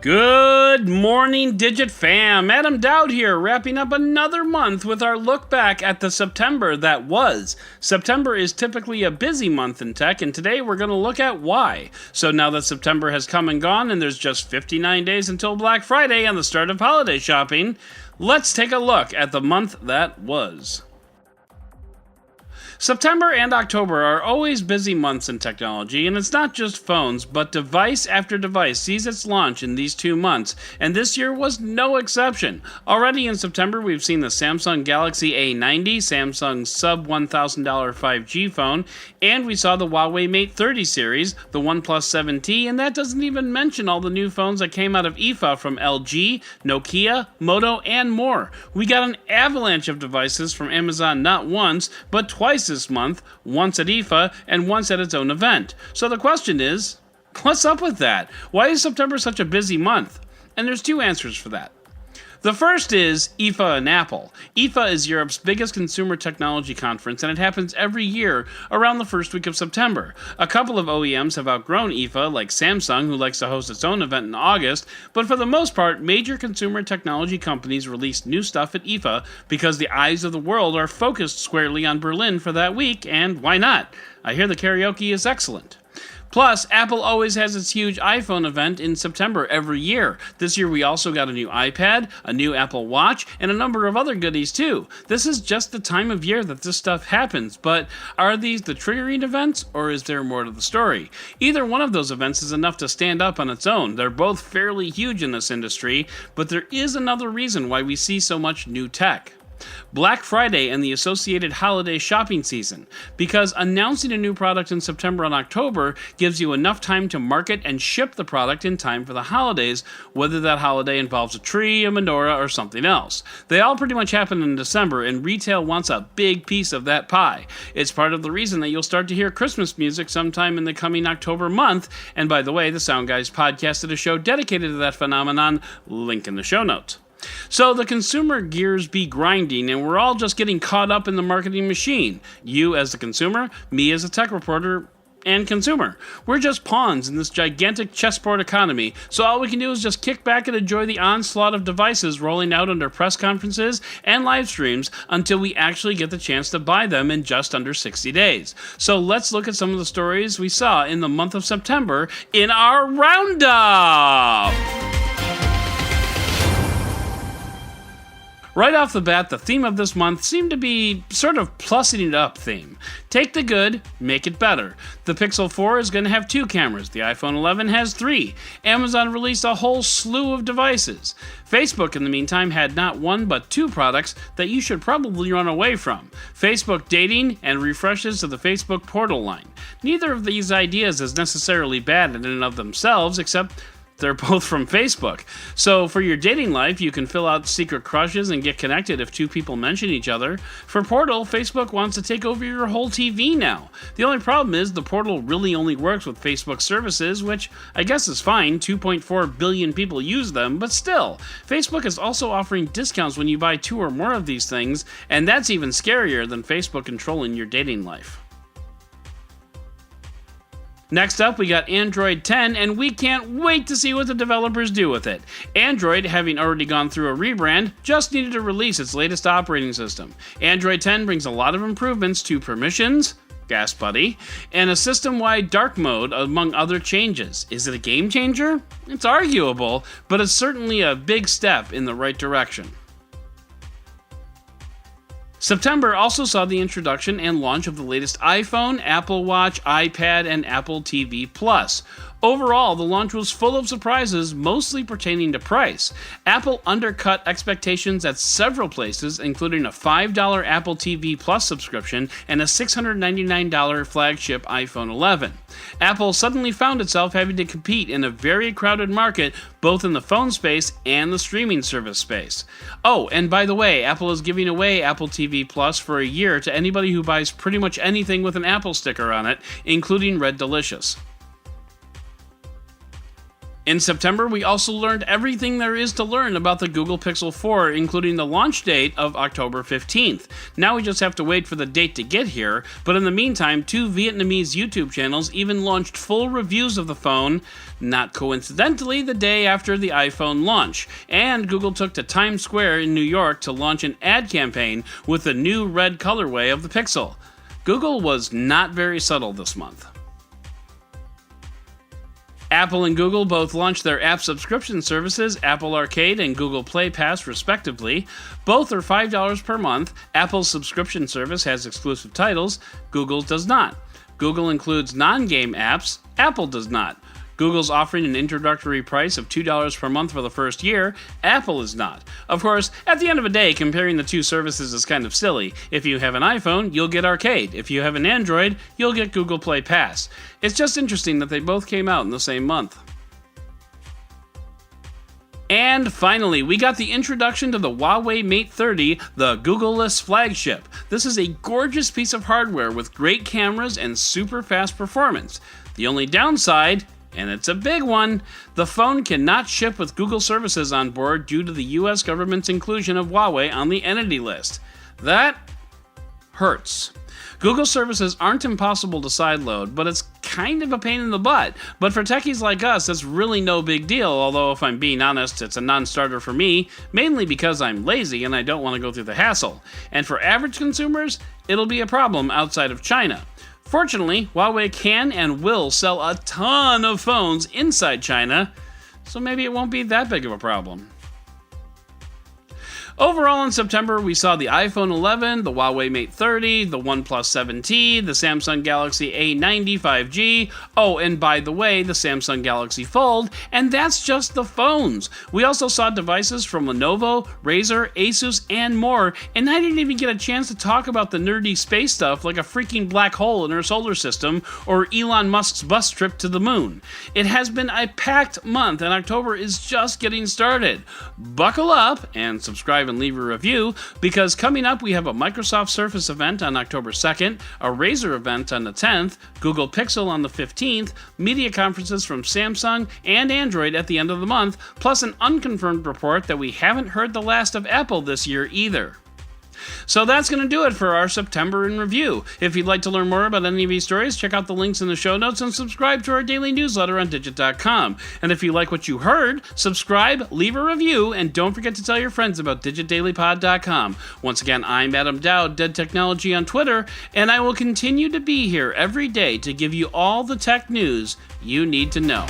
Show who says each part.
Speaker 1: Good morning, Digit fam. Adam Dowd here, wrapping up another month with our look back at the September that was. September is typically a busy month in tech, and today we're going to look at why. So now that September has come and gone, and there's just 59 days until Black Friday and the start of holiday shopping, let's take a look at the month that was. September and October are always busy months in technology, and it's not just phones, but device after device sees its launch in these 2 months, and this year was no exception. Already in September, we've seen the Samsung Galaxy A90, Samsung's sub-$1,000 5G phone, and we saw the Huawei Mate 30 series, the OnePlus 7T, and that doesn't even mention all the new phones that came out of IFA from LG, Nokia, Moto, and more. We got an avalanche of devices from Amazon not once, but twice this month, once at IFA and once at its own event. So the question is, what's up with that? Why is September such a busy month? And there's 2 answers for that. The first is IFA and Apple. IFA is Europe's biggest consumer technology conference, and it happens every year around the first week of September. A couple of OEMs have outgrown IFA, like Samsung, who likes to host its own event in August, but for the most part, major consumer technology companies release new stuff at IFA because the eyes of the world are focused squarely on Berlin for that week, and why not? I hear the karaoke is excellent. Plus, Apple always has its huge iPhone event in September every year. This year we also got a new iPad, a new Apple Watch, and a number of other goodies too. This is just the time of year that this stuff happens, but are these the triggering events, or is there more to the story? Either one of those events is enough to stand up on its own. They're both fairly huge in this industry, but there is another reason why we see so much new tech. Black Friday and the associated holiday shopping season, because announcing a new product in September and October gives you enough time to market and ship the product in time for the holidays, whether that holiday involves a tree, a menorah, or something else. They all pretty much happen in December, and retail wants a big piece of that pie. It's part of the reason that you'll start to hear Christmas music sometime in the coming October month, and by the way, the Sound Guys podcast did a show dedicated to that phenomenon, link in the show notes. So the consumer gears be grinding, and we're all just getting caught up in the marketing machine. You as the consumer, me as a tech reporter, and consumer. We're just pawns in this gigantic chessboard economy, so all we can do is just kick back and enjoy the onslaught of devices rolling out under press conferences and live streams until we actually get the chance to buy them in just under 60 days. So let's look at some of the stories we saw in the month of September in our roundup! Right off the bat, the theme of this month seemed to be sort of plussing it up theme. Take the good, make it better. The Pixel 4 is going to have 2 cameras. The iPhone 11 has 3. Amazon released a whole slew of devices. Facebook, in the meantime, had not 1 but 2 products that you should probably run away from. Facebook Dating and refreshes to the Facebook Portal line. Neither of these ideas is necessarily bad in and of themselves, except they're both from Facebook. So for your dating life, you can fill out secret crushes and get connected if 2 people mention each other. For Portal, Facebook wants to take over your whole TV now. The only problem is the Portal really only works with Facebook services, which I guess is fine. 2.4 billion people use them, but still. Facebook is also offering discounts when you buy 2 or more of these things, and that's even scarier than Facebook controlling your dating life. Next up, we got Android 10, and we can't wait to see what the developers do with it. Android, having already gone through a rebrand, just needed to release its latest operating system. Android 10 brings a lot of improvements to permissions, Gas Buddy, and a system-wide dark mode, among other changes. Is it a game changer? It's arguable, but it's certainly a big step in the right direction. September also saw the introduction and launch of the latest iPhone, Apple Watch, iPad, and Apple TV Plus. Overall, the launch was full of surprises, mostly pertaining to price. Apple undercut expectations at several places, including a $5 Apple TV Plus subscription and a $699 flagship iPhone 11. Apple suddenly found itself having to compete in a very crowded market, both in the phone space and the streaming service space. Oh, and by the way, Apple is giving away Apple TV Plus for a year to anybody who buys pretty much anything with an Apple sticker on it, including Red Delicious. In September, we also learned everything there is to learn about the Google Pixel 4, including the launch date of October 15th. Now we just have to wait for the date to get here, but in the meantime, 2 Vietnamese YouTube channels even launched full reviews of the phone, not coincidentally the day after the iPhone launch. And Google took to Times Square in New York to launch an ad campaign with the new red colorway of the Pixel. Google was not very subtle this month. Apple and Google both launched their app subscription services, Apple Arcade and Google Play Pass, respectively. Both are $5 per month. Apple's subscription service has exclusive titles. Google's does not. Google includes non-game apps. Apple does not. Google's offering an introductory price of $2 per month for the first year. Apple is not. Of course, at the end of the day, comparing the two services is kind of silly. If you have an iPhone, you'll get Arcade. If you have an Android, you'll get Google Play Pass. It's just interesting that they both came out in the same month. And finally, we got the introduction to the Huawei Mate 30, the Google-less flagship. This is a gorgeous piece of hardware with great cameras and super fast performance. The only downside, and it's a big one, the phone cannot ship with Google services on board due to the US government's inclusion of Huawei on the Entity List. That hurts. Google services aren't impossible to sideload, but it's kind of a pain in the butt. But for techies like us, that's really no big deal, although if I'm being honest, it's a non-starter for me, mainly because I'm lazy and I don't want to go through the hassle. And for average consumers, it'll be a problem outside of China. Fortunately, Huawei can and will sell a ton of phones inside China, so maybe it won't be that big of a problem. Overall, in September, we saw the iPhone 11, the Huawei Mate 30, the OnePlus 7T, the Samsung Galaxy A90 5G, oh, and by the way, the Samsung Galaxy Fold, and that's just the phones. We also saw devices from Lenovo, Razer, Asus, and more, and I didn't even get a chance to talk about the nerdy space stuff like a freaking black hole in our solar system or Elon Musk's bus trip to the moon. It has been a packed month, and October is just getting started. Buckle up and subscribe and leave a review, because coming up we have a Microsoft Surface event on October 2nd, a Razer event on the 10th, Google Pixel on the 15th, media conferences from Samsung and Android at the end of the month, plus an unconfirmed report that we haven't heard the last of Apple this year either. So that's going to do it for our September in review. If you'd like to learn more about any of these stories, check out the links in the show notes and subscribe to our daily newsletter on Digit.com. And if you like what you heard, subscribe, leave a review, and don't forget to tell your friends about DigitDailyPod.com. Once again, I'm Adam Dowd, Dead Technology on Twitter, and I will continue to be here every day to give you all the tech news you need to know.